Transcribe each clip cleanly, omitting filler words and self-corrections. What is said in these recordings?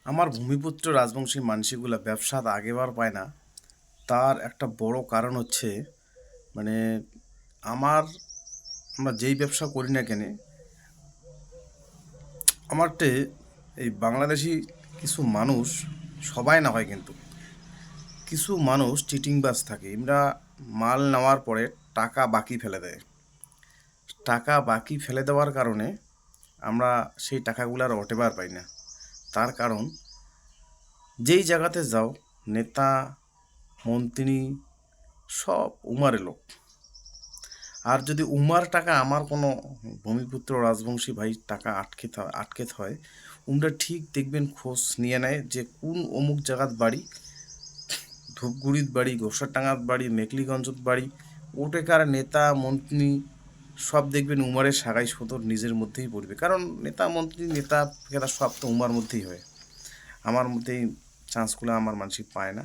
আমার ভূমিপুত্র রাজবংশী মানসিকগুলা ব্যবসাত আগেবার পায় না। তার একটা বড় কারণ হচ্ছে মানে আমার আমরা যেই ব্যবসা করি না কেনে আমারটে এই বাংলাদেশি কিছু মানুষ, সবাই না হয় কিন্তু কিছু মানুষ চিটিংবাজ থাকে। এরা মাল নেওয়ার পরে টাকা বাকি ফেলে দেয়। টাকা বাকি ফেলে দেওয়ার কারণে আমরা সেই টাকাগুলো আর ওঠেবার পাই না। তার কারণ যেই জায়গাতে যাও, নেতা মন্ত্রী সব উমারে লোক। আর যদি উমার টাকা আমার কোনো ভূমিপুত্র রাজবংশী ভাই টাকা আটকে হয়, উমরা ঠিক দেখবেন খোঁজ নিয়ে নেয় যে কোন অমুক জায়গাত বাড়ি, ধূপগুড়িত বাড়ি, গোসারটাঙ্গাত বাড়ি, মেকলিগঞ্জত বাড়ি। ওটেকার নেতা মন্ত্রী সব দেখবেন উমারের সাগাই সদর নিজের মধ্যেই পড়বে, কারণ নেতা মন্ত্রী নেতা এরা সব তো উমার মধ্যেই হয়। আমার মধ্যেই চান্সগুলো আমার মানসিক পায় না।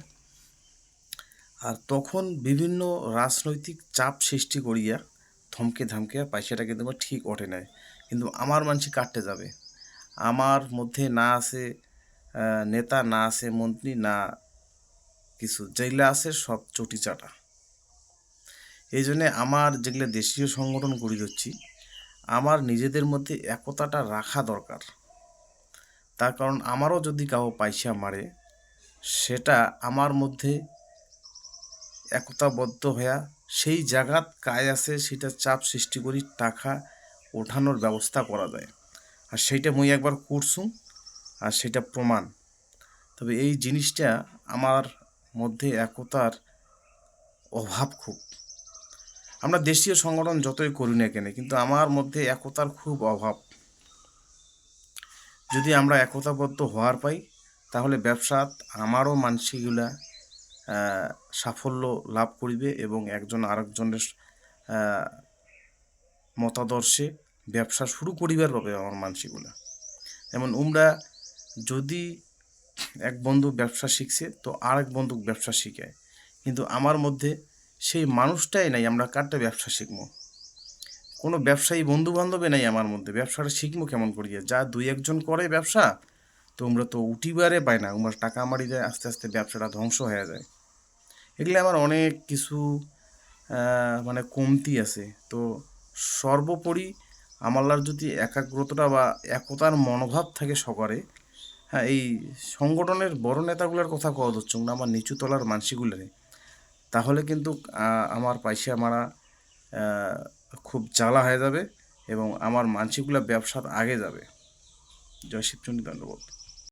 আর তখন বিভিন্ন রাজনৈতিক চাপ সৃষ্টি করিয়া ধমকে ধামকে পয়সাটা কিন্তু আমার ঠিক ওঠে নাই। কিন্তু আমার মানসিক কাটতে যাবে, আমার মধ্যে না আছে নেতা, না আছে মন্ত্রী, না কিছু, যেগুলো আছে সব চটি চাটা। এই জন্যে আমার যেগুলো দেশীয় সংগঠন করি হচ্ছি, আমার নিজেদের মধ্যে একতাটা রাখা দরকার। তার কারণ আমারও যদি কাউ পয়সা মারে, সেটা আমার মধ্যে একতাবদ্ধ হইয়া সেই জায়গাত কাজ আছে সেটা চাপ সৃষ্টি করি টাকা ওঠানোর ব্যবস্থা করা যায়। আর সেইটা মুই একবার করছুম, আর সেটা প্রমাণ। তবে এই জিনিসটা আমার মধ্যে একতার অভাব খুব। আমরা দেশীয় সংগঠন যতই করি না কেন, কিন্তু আমার মধ্যে একতার খুব অভাব। যদি আমরা একতাবদ্ধ হওয়ার পাই, তাহলে ব্যবসাত আমারও মানসিকগুলা সাফল্য লাভ করিবে এবং একজন আরেকজনের মতাদর্শে ব্যবসা শুরু করিবার পাবে আমার মানসিকগুলা। যেমন উমরা যদি এক বন্ধু ব্যবসা শিখছে, তো আরেক বন্ধু ব্যবসা শিখায়, কিন্তু আমার মধ্যে সেই মানুষটাই নাই। আমরা কারটা ব্যবসা শিখবো? কোনো ব্যবসায়ী বন্ধু বান্ধবে নাই আমার মধ্যে। ব্যবসাটা শিখবো কেমন করিয়া? যা দুই একজন করে ব্যবসা, তোমরা তো উঠিবারে পায় না, তোমরা টাকা মারি যায়, আস্তে আস্তে ব্যবসাটা ধ্বংস হয়ে যায়। এগুলো আমার অনেক কিছু মানে কমতি আছে। তো সর্বোপরি আমাল্লার যদি একাগ্রতাটা বা একতার মনোভাব থাকে সকরে, হ্যাঁ, এই সংগঠনের বড় নেতাগুলোর কথা কওয়া হচ্ছে না, আমার নিচু তলার মানসিকগুলোরে, তাহলে কিন্তু আমার পয়সা মারা খুব জ্বালা হয়ে যাবে এবং আমার মানসিকগুলো ব্যবসার আগে যাবে। জয় শিবচন্ডী, ধন্যবাদ।